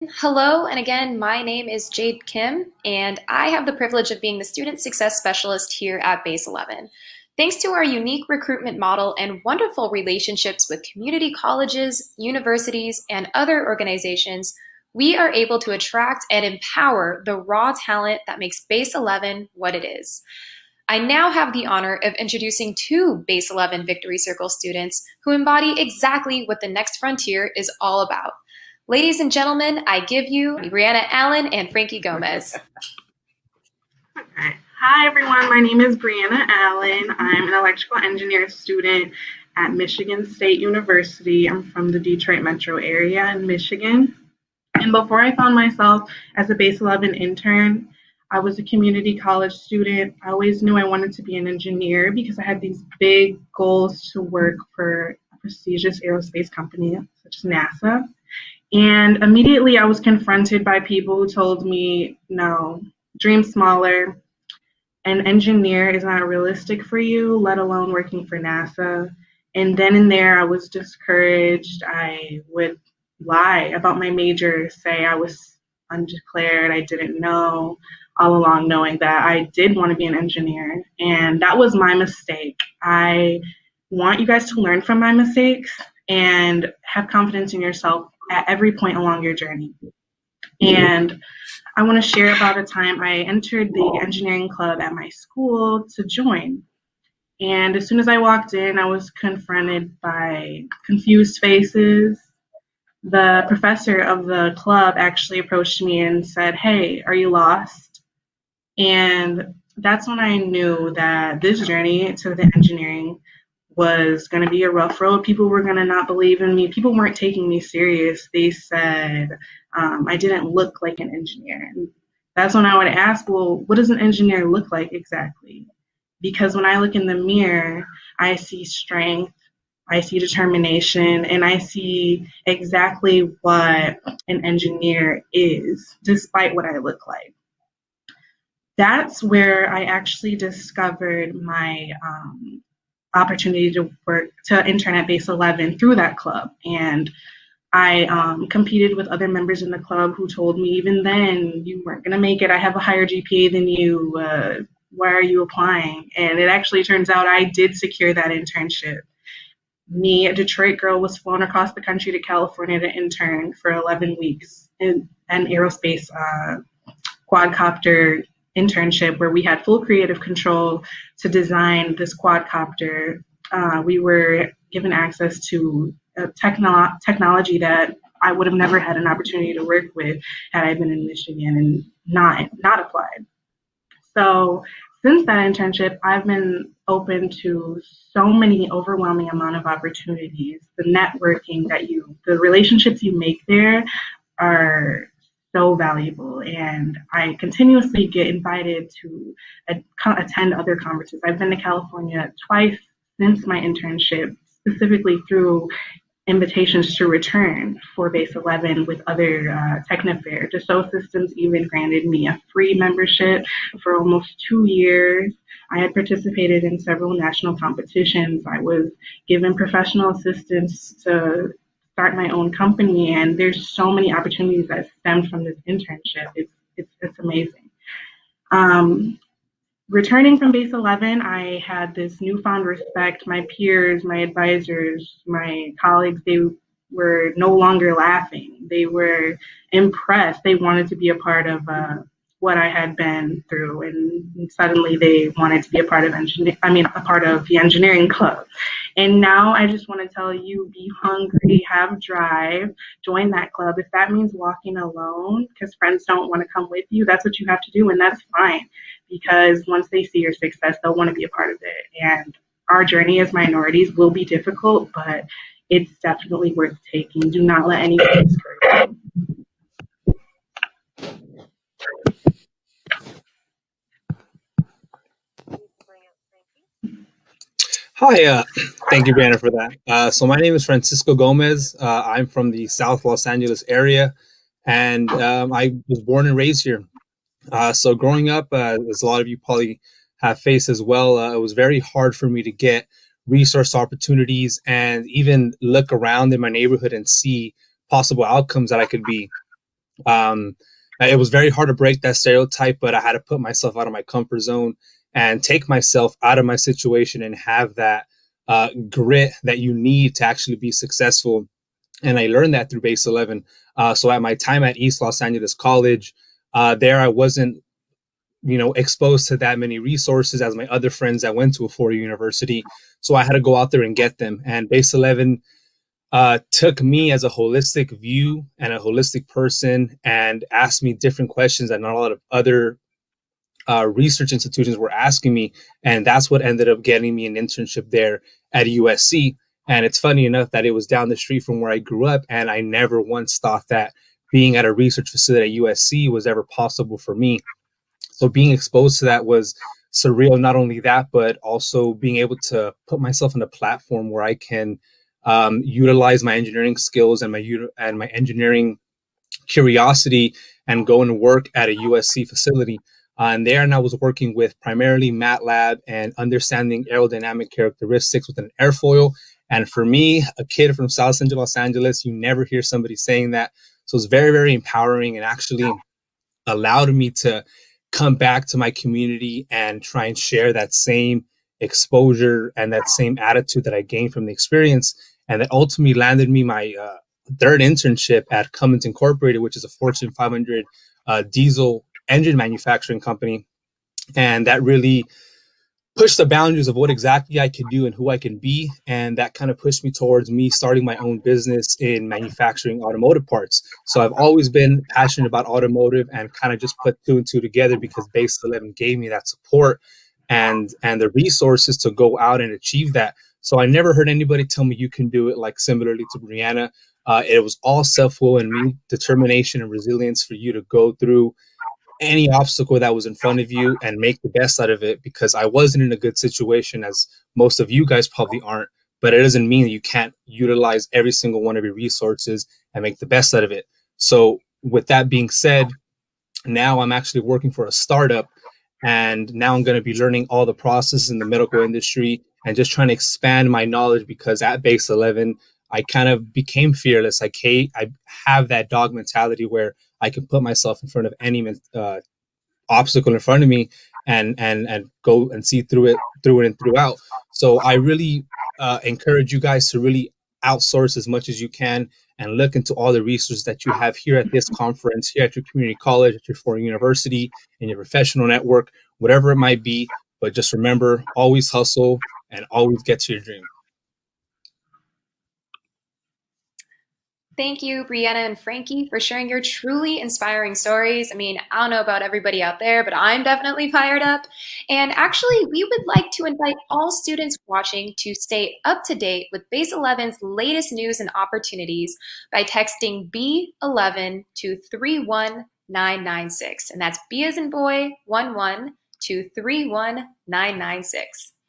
Hello, and again, my name is Jade Kim, and I have the privilege of being the Student Success Specialist here at Base 11. Thanks to our unique recruitment model and wonderful relationships with community colleges, universities, and other organizations, we are able to attract and empower the raw talent that makes Base 11 what it is. I now have the honor of introducing two Base 11 Victory Circle students who embody exactly what the Next Frontier is all about. Ladies and gentlemen, I give you Brianna Allen and Frankie Gomez. Okay. Hi, everyone. My name is Brianna Allen. I'm an electrical engineer student at Michigan State University. I'm from the Detroit metro area in Michigan. And before I found myself as a Base 11 intern, I was a community college student. I always knew I wanted to be an engineer because I had these big goals to work for a prestigious aerospace company such as NASA. And immediately I was confronted by people who told me, no, dream smaller. An engineer is not realistic for you, let alone working for NASA. And then and there, I was discouraged. I would lie about my major, say I was undeclared, I didn't know, all along knowing that I did want to be an engineer. And that was my mistake. I want you guys to learn from my mistakes and have confidence in yourself at every point along your journey. And I want to share about a time I entered the engineering club at my school to join. And as soon as I walked in, I was confronted by confused faces. The professor of the club actually approached me and said, "Hey, are you lost?" And that's when I knew that this journey to the engineering was going to be a rough road. People were going to not believe in me. People weren't taking me serious. They said I didn't look like an engineer. And that's when I would ask, well, what does an engineer look like exactly? Because when I look in the mirror, I see strength, I see determination, and I see exactly what an engineer is, despite what I look like. That's where I actually discovered my opportunity to intern at Base 11 through that club. And I competed with other members in the club who told me even then, you weren't going to make it. I have a higher GPA than you. Why are you applying? And it actually turns out I did secure that internship. Me, a Detroit girl, was flown across the country to California to intern for 11 weeks in an aerospace quadcopter internship where we had full creative control to design this quadcopter. We were given access to technology that I would have never had an opportunity to work with had I been in Michigan and not applied. So since that internship, I've been open to so many overwhelming amount of opportunities. The networking the relationships you make there are so valuable, and I continuously get invited to attend other conferences. I've been to California twice since my internship, specifically through invitations to return for Base 11 with other Technofairs. Dassault Systems even granted me a free membership for almost 2 years. I had participated in several national competitions. I was given professional assistance to start my own company, and there's so many opportunities that stemmed from this internship. It's amazing. Returning from Base 11, I had this newfound respect. My peers, my advisors, my colleagues, they were no longer laughing. They were impressed. They wanted to be a part of what I had been through, and suddenly they wanted to be a part of a part of the engineering club. And now I just want to tell you, be hungry, have drive, join that club. If that means walking alone because friends don't want to come with you, that's what you have to do, and that's fine. Because once they see your success, they'll want to be a part of it. And our journey as minorities will be difficult, but it's definitely worth taking. Do not let anyone discourage you. Hi, thank you, Breanna, for that. So my name is Francisco Gomez. I'm from the South Los Angeles area, and I was born and raised here. So growing up, as a lot of you probably have faced as well, it was very hard for me to get resource opportunities and even look around in my neighborhood and see possible outcomes that I could be Um, it was very hard to break that stereotype, but I had to put myself out of my comfort zone and take myself out of my situation and have that grit that you need to actually be successful. And I learned that through Base 11. So at my time at East Los Angeles College, there I wasn't, exposed to that many resources as my other friends that went to a four-year university. So I had to go out there and get them. And Base 11 took me as a holistic view and a holistic person and asked me different questions that not a lot of other research institutions were asking me. And that's what ended up getting me an internship there at USC. And it's funny enough that it was down the street from where I grew up. And I never once thought that being at a research facility at USC was ever possible for me. So being exposed to that was surreal. Not only that, but also being able to put myself in a platform where I can utilize my engineering skills and my engineering curiosity and go and work at a USC facility. And there, and I was working with primarily MATLAB and understanding aerodynamic characteristics with an airfoil. And for me, a kid from South Central Los Angeles, you never hear somebody saying that. So it's very, very empowering and actually allowed me to come back to my community and try and share that same exposure and that same attitude that I gained from the experience. And that ultimately landed me my third internship at Cummins Incorporated, which is a Fortune 500 diesel engine manufacturing company. And that really pushed the boundaries of what exactly I could do and who I can be. And that kind of pushed me towards me starting my own business in manufacturing automotive parts. So I've always been passionate about automotive and kind of just put two and two together because Base 11 gave me that support and the resources to go out and achieve that. So I never heard anybody tell me you can do it, like similarly to Brianna. It was all self-will and me, determination and resilience for you to go through any obstacle that was in front of you and make the best out of it, because I wasn't in a good situation, as most of you guys probably aren't, but it doesn't mean that you can't utilize every single one of your resources and make the best out of it. So with that being said, now I'm actually working for a startup, and now I'm going to be learning all the processes in the medical industry and just trying to expand my knowledge, because at Base 11 I kind of became fearless. I have that dog mentality where I can put myself in front of any obstacle in front of me and go and see through it and throughout. So I really encourage you guys to really outsource as much as you can and look into all the resources that you have here at this conference, here at your community college, at your foreign university, in your professional network, whatever it might be. But just remember, always hustle and always get to your dream. Thank you, Brianna and Frankie, for sharing your truly inspiring stories. I mean, I don't know about everybody out there, but I'm definitely fired up. And actually, we would like to invite all students watching to stay up to date with Base 11's latest news and opportunities by texting B11 to 31996. And that's B as in boy, 11 to 31996.